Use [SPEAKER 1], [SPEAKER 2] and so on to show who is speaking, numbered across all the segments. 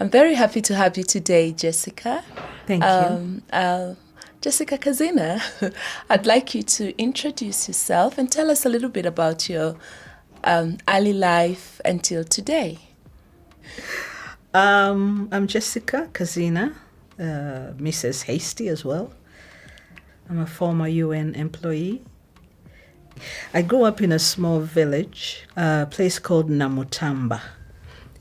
[SPEAKER 1] I'm very happy to have you today, Jessica.
[SPEAKER 2] Thank you.
[SPEAKER 1] Jessica Kazina, I'd like you to introduce yourself and tell us a little bit about your early life until today.
[SPEAKER 2] I'm Jessica Kazina, Mrs. Hasty as well. I'm a former UN employee. I grew up in a small village, a place called Namutamba.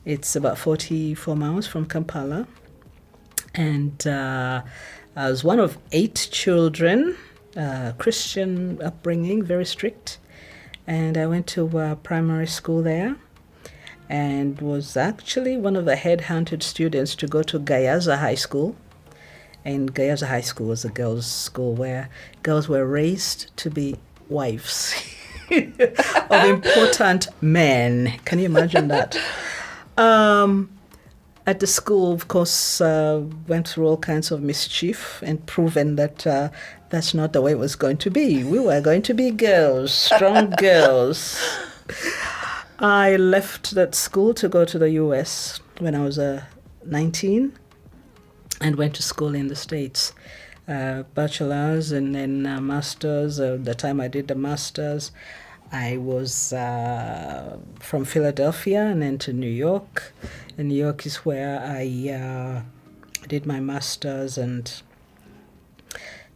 [SPEAKER 2] It's about 44 miles from Kampala. And I was one of 8 children, Christian upbringing, very strict. And I went to primary school there and was actually one of the headhunted students to go to Gayaza High School. And Gayaza High School was a girls' school where girls were raised to be wives of important men. Can you imagine that? At the school, of course, went through all kinds of mischief and proven that that's not the way it was going to be. We were going to be girls, strong girls. I left that school to go to the US when I was 19 and went to school in the States. Bachelor's and then master's. The time I did the master's, I was from Philadelphia and then to New York. And New York is where I did my master's and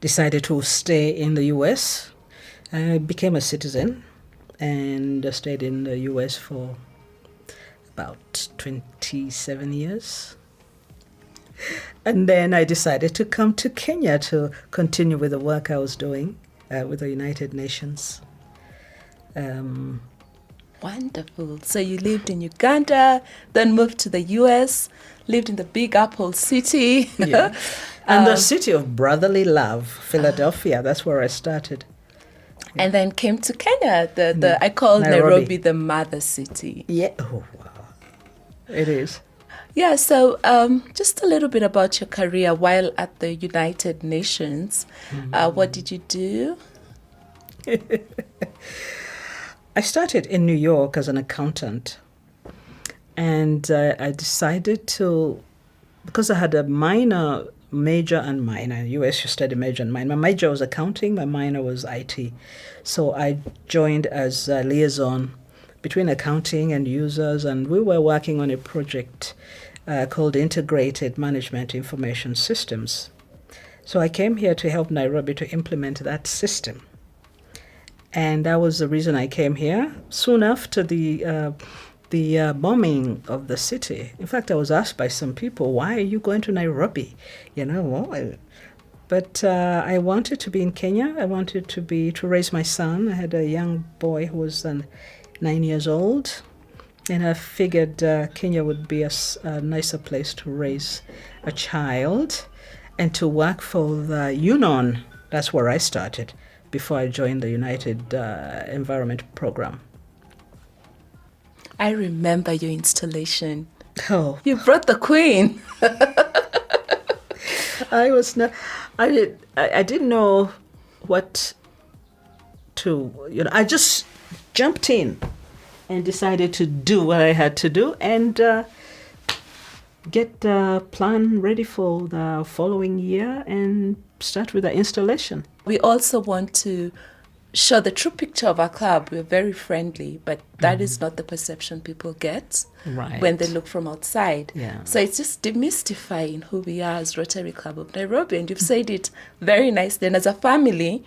[SPEAKER 2] decided to stay in the US. I became a citizen and stayed in the US for about 27 years. And then I decided to come to Kenya to continue with the work I was doing with the United Nations.
[SPEAKER 1] Wonderful. So you lived in Uganda, then moved to the US, lived in the Big Apple City.
[SPEAKER 2] Yeah. And the city of brotherly love, Philadelphia, that's where I started.
[SPEAKER 1] And then came to Kenya. I call Nairobi the mother city.
[SPEAKER 2] Yeah. Oh, wow. It is.
[SPEAKER 1] Yeah, so just a little bit about your career while at the United Nations. What did you do?
[SPEAKER 2] I started in New York as an accountant. And I decided to, because I had a major and minor. US you study major and minor. My major was accounting, my minor was IT. So I joined as a liaison between accounting and users, and we were working on a project called Integrated Management Information Systems. So I came here to help Nairobi to implement that system. And that was the reason I came here. Soon after the bombing of the city. In fact, I was asked by some people, why are you going to Nairobi? But I wanted to be in Kenya. I wanted to raise my son. I had a young boy who was 9 years old. And I figured Kenya would be a nicer place to raise a child and to work for the UNON. That's where I started before I joined the United Environment Program.
[SPEAKER 1] I remember your installation.
[SPEAKER 2] Oh.
[SPEAKER 1] You brought the Queen.
[SPEAKER 2] I didn't know what to, I just jumped in and decided to do what I had to do and get the plan ready for the following year and start with the installation.
[SPEAKER 1] We also want to show the true picture of our club. We're very friendly, but that is not the perception people get when they look from outside.
[SPEAKER 2] Yeah.
[SPEAKER 1] So it's just demystifying who we are as Rotary Club of Nairobi. And you've said it very nicely. And as a family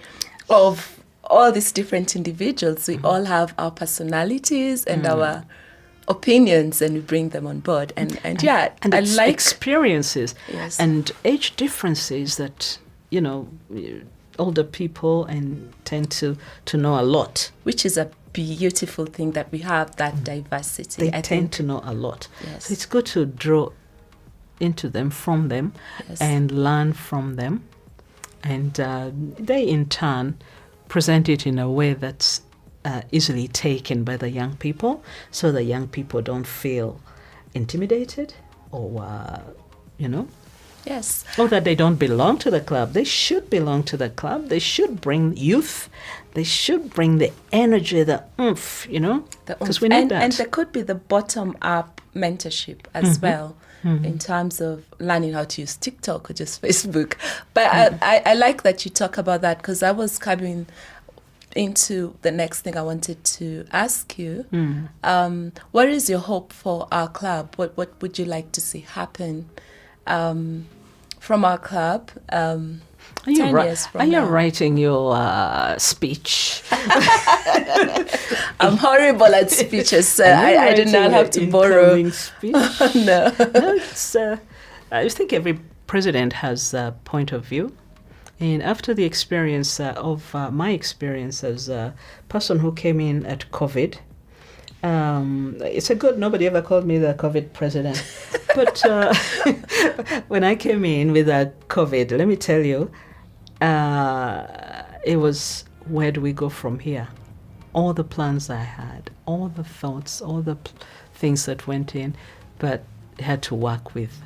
[SPEAKER 1] of all these different individuals, we all have our personalities and our opinions, and we bring them on board. And I like
[SPEAKER 2] experiences and age differences that, older people and tend to know a lot.
[SPEAKER 1] Which is a beautiful thing that we have, that diversity.
[SPEAKER 2] They tend to know a lot.
[SPEAKER 1] Yes.
[SPEAKER 2] So it's good to draw into them, from them, and learn from them. And they, in turn, present it in a way that's easily taken by the young people, so the young people don't feel intimidated or,
[SPEAKER 1] Yes.
[SPEAKER 2] Or that they don't belong to the club. They should belong to the club. They should bring youth. They should bring the energy, the oomph, because we need that.
[SPEAKER 1] And there could be the bottom-up mentorship as well, in terms of learning how to use TikTok or just Facebook. But I like that you talk about that, because I was coming into the next thing I wanted to ask you. What is your hope for our club? What would you like to see happen from our club?
[SPEAKER 2] Are you,
[SPEAKER 1] 10 years from
[SPEAKER 2] are you
[SPEAKER 1] now.
[SPEAKER 2] writing your speech?
[SPEAKER 1] I'm horrible at speeches, so
[SPEAKER 2] Are you
[SPEAKER 1] I do not
[SPEAKER 2] writing
[SPEAKER 1] have
[SPEAKER 2] an
[SPEAKER 1] to borrow.
[SPEAKER 2] incoming speech?
[SPEAKER 1] No.
[SPEAKER 2] No, it's, I think every president has a point of view. And after the experience of my experience as a person who came in at COVID, it's a good, nobody ever called me the COVID president. But when I came in with COVID, let me tell you, it was, where do we go from here? All the plans I had, all the thoughts, all the things that went in, but had to work with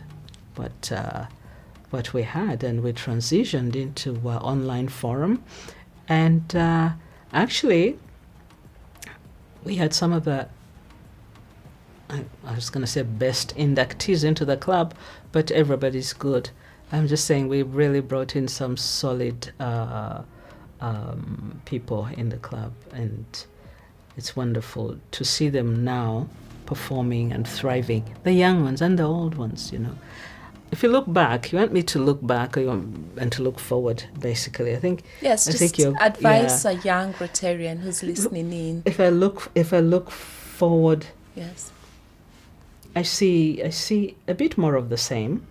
[SPEAKER 2] what we had, and we transitioned into online forum, and actually we had some of the, I was going to say best inductees into the club, but everybody's good. I'm just saying we really brought in some solid people in the club, and it's wonderful to see them now performing and thriving, the young ones and the old ones, you know. If you look back, you want me to look back, or you want, and to look forward, basically. I think
[SPEAKER 1] Yes,
[SPEAKER 2] I
[SPEAKER 1] just
[SPEAKER 2] think you're,
[SPEAKER 1] advise a young Rotarian who's listening in.
[SPEAKER 2] If I look forward,
[SPEAKER 1] Yes.
[SPEAKER 2] I see a bit more of the same,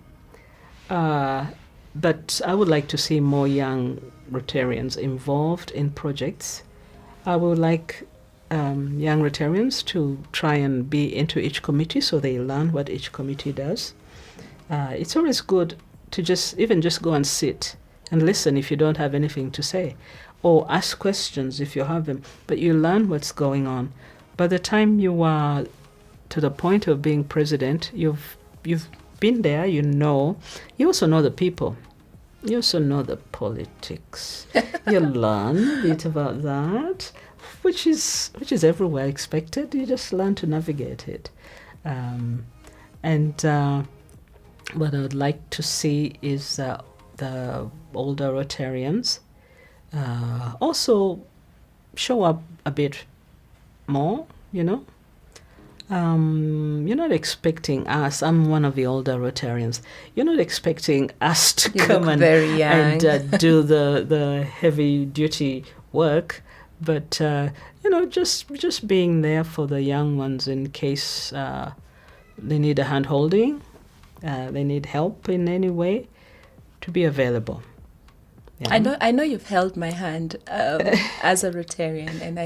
[SPEAKER 2] but I would like to see more young Rotarians involved in projects. I would like young Rotarians to try and be into each committee, so they learn what each committee does. It's always good to just go and sit and listen if you don't have anything to say, or ask questions if you have them, but you learn what's going on. By the time you are to the point of being president, you've been there, you know. You also know the people. You also know the politics. You learn a bit about that, which is everywhere expected. You just learn to navigate it. What I would like to see is the older Rotarians also show up a bit more, you know. You're not expecting us, I'm one of the older Rotarians, you're not expecting us to come and do the heavy duty work, but you know, just being there for the young ones in case they need a hand holding, they need help in any way, to be available. Yeah.
[SPEAKER 1] I know you've held my hand as a Rotarian, and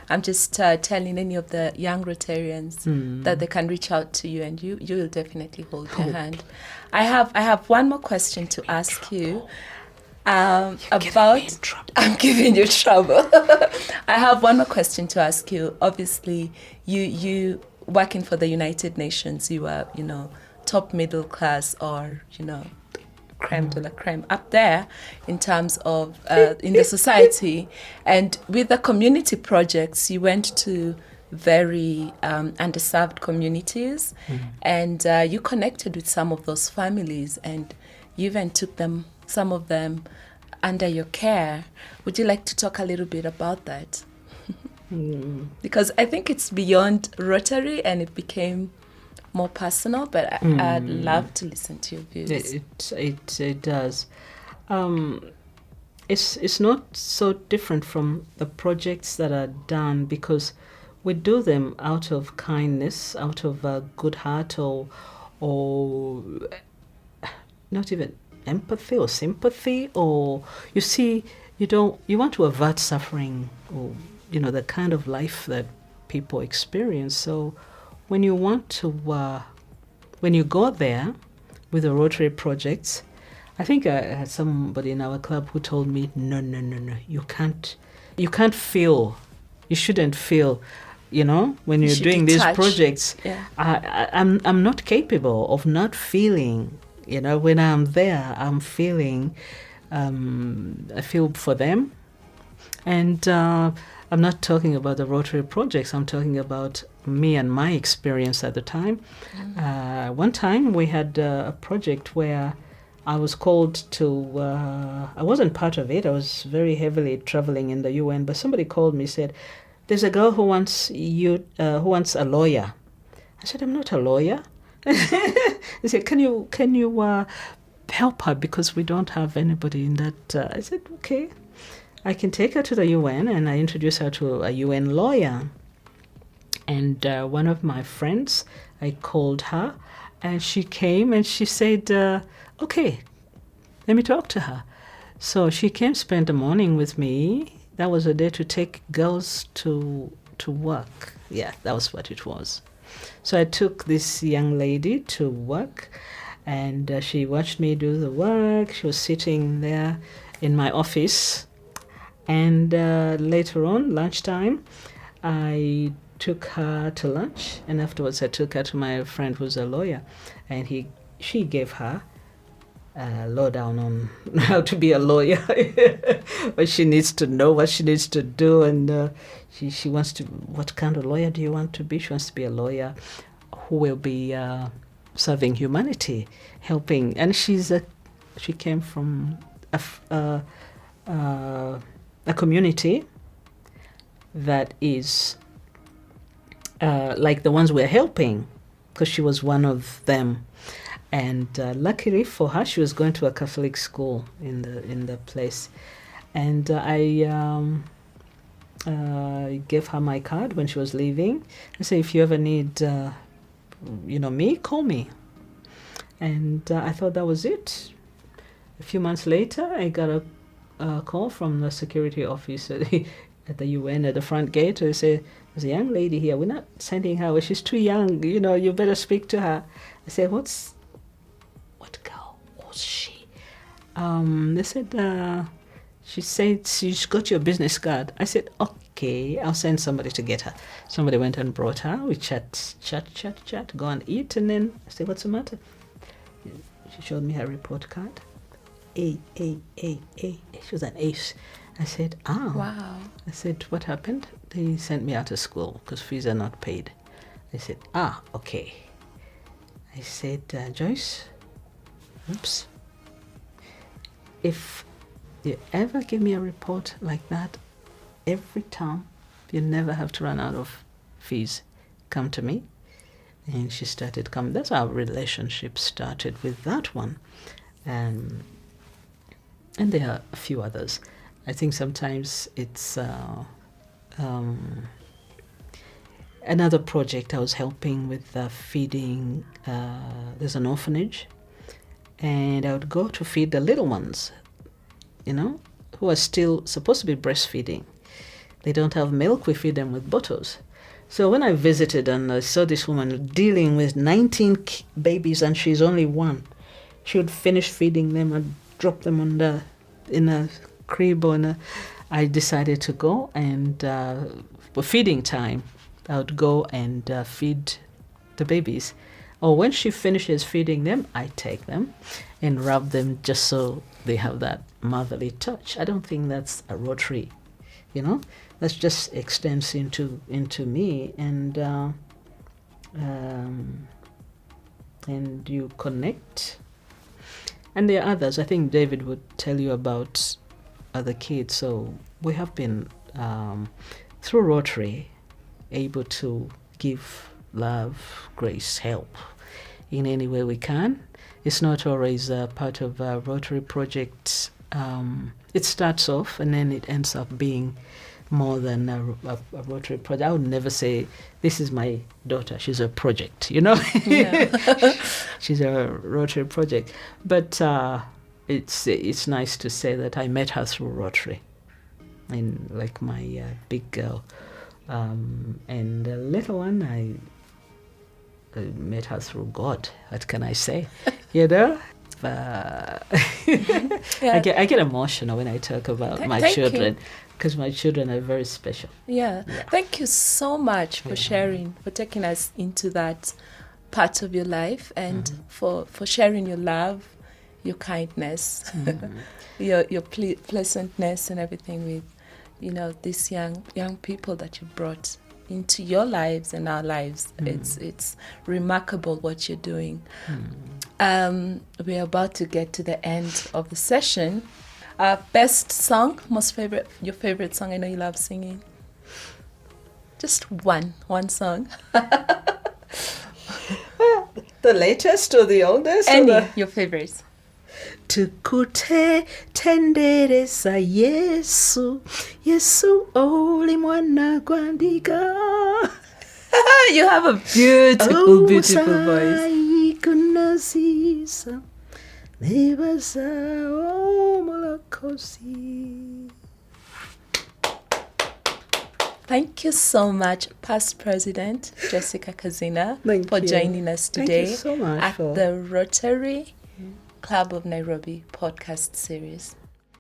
[SPEAKER 1] I'm just telling any of the young Rotarians that they can reach out to you, and you will definitely hold their hand. I have one more question to ask you about. I'm giving you trouble. I have one more question to ask you. Obviously, you working for the United Nations, you are, you know, top middle class, or, you know, creme de la creme up there in terms of in the society. And with the community projects, you went to very underserved communities, and you connected with some of those families, and you even took some of them under your care. Would you like to talk a little bit about that? Because I think it's beyond Rotary, and it became more personal, but I'd love to listen to your views.
[SPEAKER 2] It does. It's not so different from the projects that are done, because we do them out of kindness, out of a good heart, or not even empathy or sympathy, or you see, you want to avert suffering, or, you know, the kind of life that people experience. So when you want to, when you go there with the Rotary projects, I think I had somebody in our club who told me, no, you can't feel, you shouldn't feel, you know, when you're doing these projects.
[SPEAKER 1] Yeah.
[SPEAKER 2] I'm not capable of not feeling, you know, when I'm there, I'm feeling, I feel for them. And I'm not talking about the Rotary projects. I'm talking about me and my experience at the time. One time we had a project where I was called to, I wasn't part of it. I was very heavily traveling in the UN, but somebody called me, said, there's a girl who wants who wants a lawyer. I said, I'm not a lawyer. They said, can you help her because we don't have anybody in that. I said, okay, I can take her to the UN, and I introduced her to a UN lawyer. And one of my friends, I called her, and she came and she said, okay, let me talk to her. So she came, spent the morning with me. That was a day to take girls to work. Yeah, that was what it was. So I took this young lady to work, and she watched me do the work. She was sitting there in my office. And later on, lunchtime, I took her to lunch, and afterwards I took her to my friend who's a lawyer, and she gave her a lowdown on how to be a lawyer, what she needs to know, what she needs to do, and she wants to. What kind of lawyer do you want to be? She wants to be a lawyer who will be serving humanity, helping, and she came from a community that is like the ones we're helping, because she was one of them. And luckily for her, she was going to a Catholic school in the place. And I gave her my card when she was leaving. I said, if you ever need, me, call me. And I thought that was it. A few months later, I got a call from the security officer at the UN at the front gate. They say, there's a young lady here. We're not sending her. Well, she's too young. You better speak to her. I said, what girl was she? They said, she said she's got your business card. I said, okay, I'll send somebody to get her. Somebody went and brought her. We chat, go and eat. And then I said, what's the matter? She showed me her report card. A. She was an ace. I said, wow. I said, what happened? They sent me out of school because fees are not paid. They said, okay. I said, Joyce, oops. If you ever give me a report like that, every time, you never have to run out of fees. Come to me. And she started coming. That's how our relationship started with that one. And there are a few others. I think sometimes it's another project I was helping with feeding. There's an orphanage, and I would go to feed the little ones, who are still supposed to be breastfeeding. They don't have milk. We feed them with bottles. So when I visited and I saw this woman dealing with 19 babies and she's only one, she would finish feeding them and drop them in a crib I decided to go, and for feeding time, I would go and feed the babies. Or when she finishes feeding them, I take them and rub them just so they have that motherly touch. I don't think that's a Rotary, That just extends into me, and you connect. And there are others. I think David would tell you about other kids. So we have been, through Rotary, able to give love, grace, help in any way we can. It's not always part of a Rotary project. It starts off and then it ends up being more than a Rotary project. I would never say, this is my daughter, she's a project, Yeah. She's a Rotary project. But it's nice to say that I met her through Rotary. And like my big girl. And the little one, I met her through God. What can I say? Yeah. I get emotional when I talk about my children. Because my children are very special.
[SPEAKER 1] Yeah. Thank you so much for sharing, for taking us into that part of your life, and for sharing your love, your kindness, your pleasantness and everything with these young people that you brought into your lives and our lives. It's remarkable what you're doing. We're about to get to the end of the session. Best song, your favorite song. I know you love singing. Just one song.
[SPEAKER 2] The latest or the oldest?
[SPEAKER 1] Any, your favorites.
[SPEAKER 2] Tukutendereza Yesu, Yesu oli mwana gwandika.
[SPEAKER 1] You have a beautiful voice.
[SPEAKER 2] Kunazisa nebaza omulakosi.
[SPEAKER 1] Thank you so much, Past President Jessica Kazina, for joining us today.
[SPEAKER 2] Thank you so much
[SPEAKER 1] at the Rotary Club of Nairobi podcast series.